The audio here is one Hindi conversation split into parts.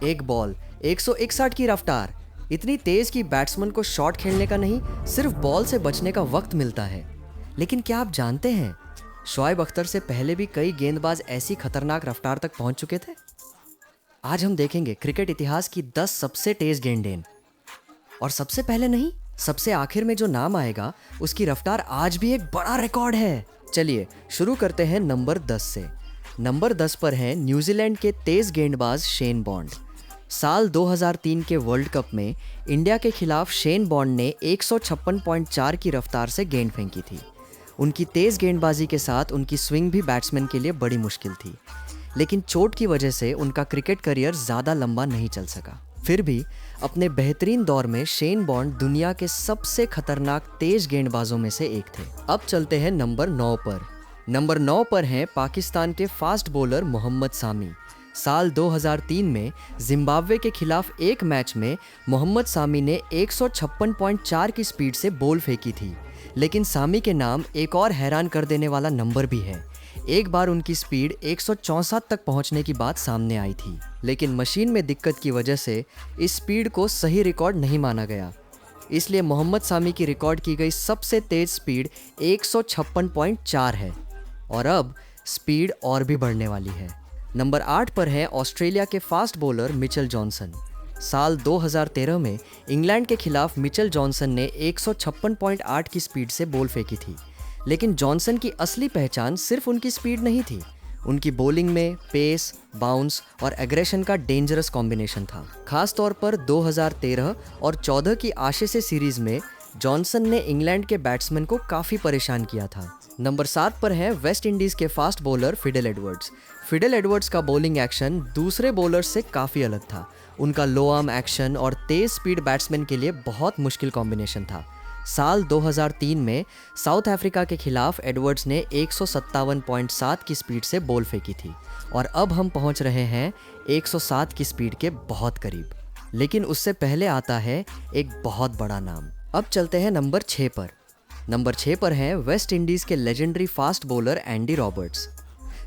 एक बॉल, 161 की रफ्तार। इतनी तेज कि बैट्समैन को शॉट खेलने का नहीं, सिर्फ बॉल से बचने का वक्त मिलता है। लेकिन क्या आप जानते हैं, शोएब अख्तर से पहले भी कई गेंदबाज ऐसी खतरनाक रफ्तार तक पहुंच चुके थे। आज हम देखेंगे क्रिकेट इतिहास की 10 सबसे तेज गेंदें। और सबसे पहले नहीं, सबसे आखिर में जो नाम आएगा उसकी रफ्तार आज भी एक बड़ा रिकॉर्ड है। चलिए शुरू करते हैं नंबर 10 से। नंबर 10 पर है न्यूजीलैंड के तेज गेंदबाज शेन बॉन्ड। साल 2003 के वर्ल्ड कप में इंडिया के खिलाफ शेन बॉन्ड ने 156.4 की रफ्तार से गेंद फेंकी थी। उनकी तेज गेंदबाजी के साथ उनकी स्विंग भी बैट्समैन के लिए बड़ी मुश्किल थी, लेकिन चोट की वजह से उनका क्रिकेट करियर ज़्यादा लंबा नहीं चल सका। फिर भी अपने बेहतरीन दौर में शेन बॉन्ड दुनिया के सबसे खतरनाक तेज गेंदबाजों में से एक थे। अब चलते हैं नंबर 9 पर। नंबर 9 पर हैं पाकिस्तान के फास्ट बॉलर मोहम्मद सामी। साल 2003 में जिम्बाब्वे के खिलाफ एक मैच में मोहम्मद सामी ने 156.4 की स्पीड से बॉल फेंकी थी। लेकिन सामी के नाम एक और हैरान कर देने वाला नंबर भी है। एक बार उनकी स्पीड 164 तक पहुंचने की बात सामने आई थी, लेकिन मशीन में दिक्कत की वजह से इस स्पीड को सही रिकॉर्ड नहीं माना गया। इसलिए मोहम्मद सामी की रिकॉर्ड की गई सबसे तेज स्पीड 156.4 है और अब स्पीड और भी बढ़ने वाली है। नंबर 8 पर है ऑस्ट्रेलिया के फास्ट बॉलर मिचेल जॉनसन। साल 2013 में इंग्लैंड के खिलाफ मिचेल जॉनसन ने 156.8 की स्पीड से बॉल फेंकी थी। लेकिन जॉनसन की असली पहचान सिर्फ उनकी स्पीड नहीं थी, उनकी बॉलिंग में पेस, बाउंस और एग्रेशन का डेंजरस कॉम्बिनेशन था। खास तौर पर 2013 और 14 की आईसीसी सीरीज में जॉनसन ने इंग्लैंड के बैट्समैन को काफ़ी परेशान किया था। नंबर 7 पर है वेस्ट इंडीज़ के fast bowler Fidel Edwards. Fidel Edwards का बॉलिंग एक्शन दूसरे बॉलर्स से काफ़ी अलग था। उनका लो आर्म एक्शन और तेज स्पीड बैट्समैन के लिए बहुत मुश्किल कॉम्बिनेशन था। साल 2003 में साउथ अफ्रीका के खिलाफ एडवर्ड्स ने 157.7 की स्पीड से बॉल फेंकी थी और अब हम पहुंच रहे हैं 107 की स्पीड के बहुत करीब। लेकिन उससे पहले आता है एक बहुत बड़ा नाम। अब चलते हैं नंबर 6 पर। नंबर 6 पर है वेस्ट इंडीज़ के legendary fast bowler Andy Roberts.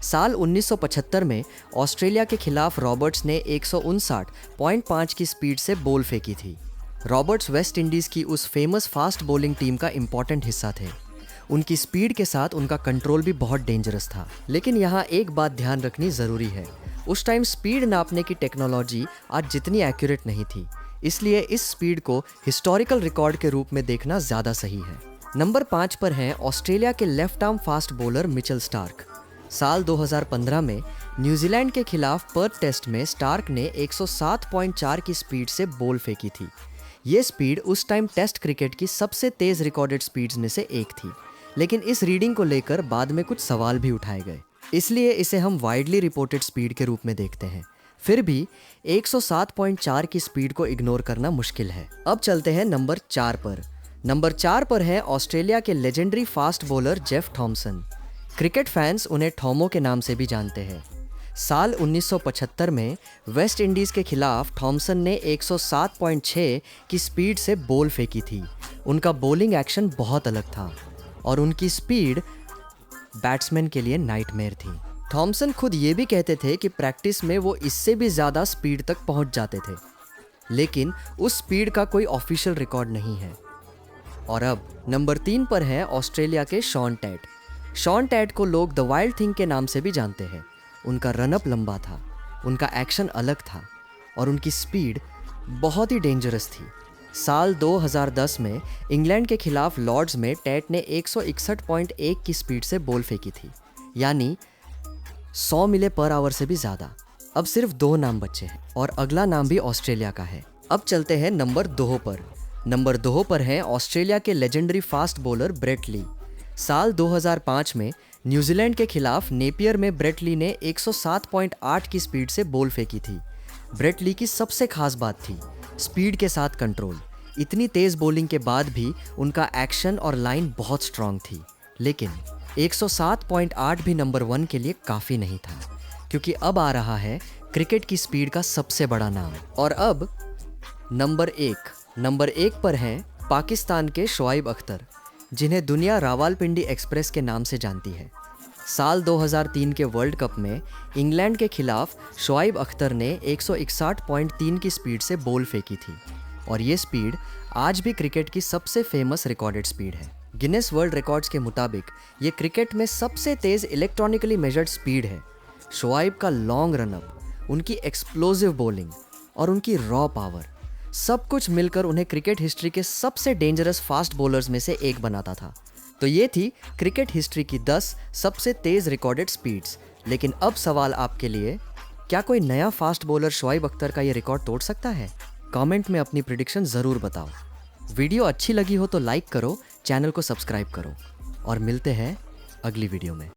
साल 1975 में ऑस्ट्रेलिया के खिलाफ रॉबर्ट्स ने 159.5 की स्पीड से बॉल फेंकी थी। रॉबर्ट्स वेस्ट इंडीज़ की उस फेमस फास्ट बॉलिंग टीम का इम्पॉर्टेंट हिस्सा थे। उनकी स्पीड के साथ उनका कंट्रोल भी बहुत डेंजरस था। लेकिन यहाँ एक बात ध्यान रखनी ज़रूरी है, उस टाइम स्पीड नापने की टेक्नोलॉजी आज जितनी एक्यूरेट नहीं थी, इसलिए इस स्पीड को हिस्टोरिकल रिकॉर्ड के रूप में देखना ज़्यादा सही है। नंबर 5 पर हैं ऑस्ट्रेलिया के left arm fast bowler Mitchell Starc. साल 2015 में न्यूजीलैंड के खिलाफ पर्थ टेस्ट में स्टार्क ने 107.4 की स्पीड से बॉल फेंकी थी। ये स्पीड उस टाइम टेस्ट क्रिकेट की सबसे तेज रिकॉर्डेड स्पीड्स में से एक थी। लेकिन इस रीडिंग को लेकर बाद में कुछ सवाल भी उठाए गए, इसलिए इसे हम वाइडली रिपोर्टेड स्पीड के रूप में देखते हैं। फिर भी 107.4 की स्पीड को इग्नोर करना मुश्किल है। अब चलते हैं नंबर 4 पर। नंबर 4 पर है ऑस्ट्रेलिया के legendary fast bowler Jeff Thomson. Cricket fans उन्हें थॉमो के नाम से भी जानते हैं। साल 1975 में वेस्ट इंडीज़ के खिलाफ थॉमसन ने 107.6 की स्पीड से बॉल फेंकी थी। उनका बॉलिंग एक्शन बहुत अलग था और उनकी स्पीड बैट्समैन के लिए नाइटमेयर थी। थॉमसन खुद ये भी कहते थे कि प्रैक्टिस में वो इससे भी ज़्यादा स्पीड तक पहुंच जाते थे, लेकिन उस स्पीड का कोई ऑफिशियल रिकॉर्ड नहीं है। और अब नंबर 3 पर है ऑस्ट्रेलिया के शॉन टैट। शॉन टैट को लोग द वाइल्ड थिंग के नाम से भी जानते हैं। उनका रनअप लंबा था, उनका एक्शन अलग था और उनकी स्पीड बहुत ही डेंजरस थी। साल 2010 में इंग्लैंड के खिलाफ लॉर्ड्स में टैट ने 161.1 की स्पीड से बॉल फेंकी थी, यानी 100 मील पर आवर से भी ज़्यादा। अब सिर्फ 2 नाम बचे हैं और अगला नाम भी ऑस्ट्रेलिया का है। अब चलते हैं नंबर 2 पर। नंबर 2 पर है ऑस्ट्रेलिया के legendary fast bowler Brett Lee. साल 2005 में न्यूजीलैंड के खिलाफ नेपियर में ब्रेट ली ने 107.8 की स्पीड से बॉल फेंकी थी। ब्रेट ली की सबसे खास बात थी स्पीड के साथ कंट्रोल। इतनी तेज़ बॉलिंग के बाद भी उनका एक्शन और लाइन बहुत स्ट्रांग थी। लेकिन 107.8 भी नंबर 1 के लिए काफ़ी नहीं था, क्योंकि अब आ रहा है क्रिकेट की स्पीड का सबसे बड़ा नाम। और अब नंबर 1 पर हैं पाकिस्तान के शोएब अख्तर, जिन्हें दुनिया रावलपिंडी एक्सप्रेस के नाम से जानती है। साल 2003 के वर्ल्ड कप में इंग्लैंड के खिलाफ शोएब अख्तर ने 161.3 की स्पीड से बॉल फेंकी थी और ये स्पीड आज भी क्रिकेट की सबसे फेमस रिकॉर्डेड स्पीड है। गिनेस वर्ल्ड रिकॉर्ड्स के मुताबिक ये क्रिकेट में सबसे तेज इलेक्ट्रॉनिकली मेजर्ड स्पीड है। शोएब का लॉन्ग रनअप, उनकी एक्सप्लोसिव बॉलिंग और उनकी रॉ पावर, सब कुछ मिलकर उन्हें क्रिकेट हिस्ट्री के सबसे डेंजरस फास्ट बॉलर्स में से एक बनाता था। तो ये थी क्रिकेट हिस्ट्री की 10 सबसे तेज रिकॉर्डेड स्पीड्स। लेकिन अब सवाल आपके लिए, क्या कोई नया फास्ट बॉलर शोएब अख्तर का ये रिकॉर्ड तोड़ सकता है? कमेंट में अपनी प्रेडिक्शन ज़रूर बताओ। वीडियो अच्छी लगी हो तो लाइक करो, चैनल को सब्सक्राइब करो और मिलते हैं अगली वीडियो में।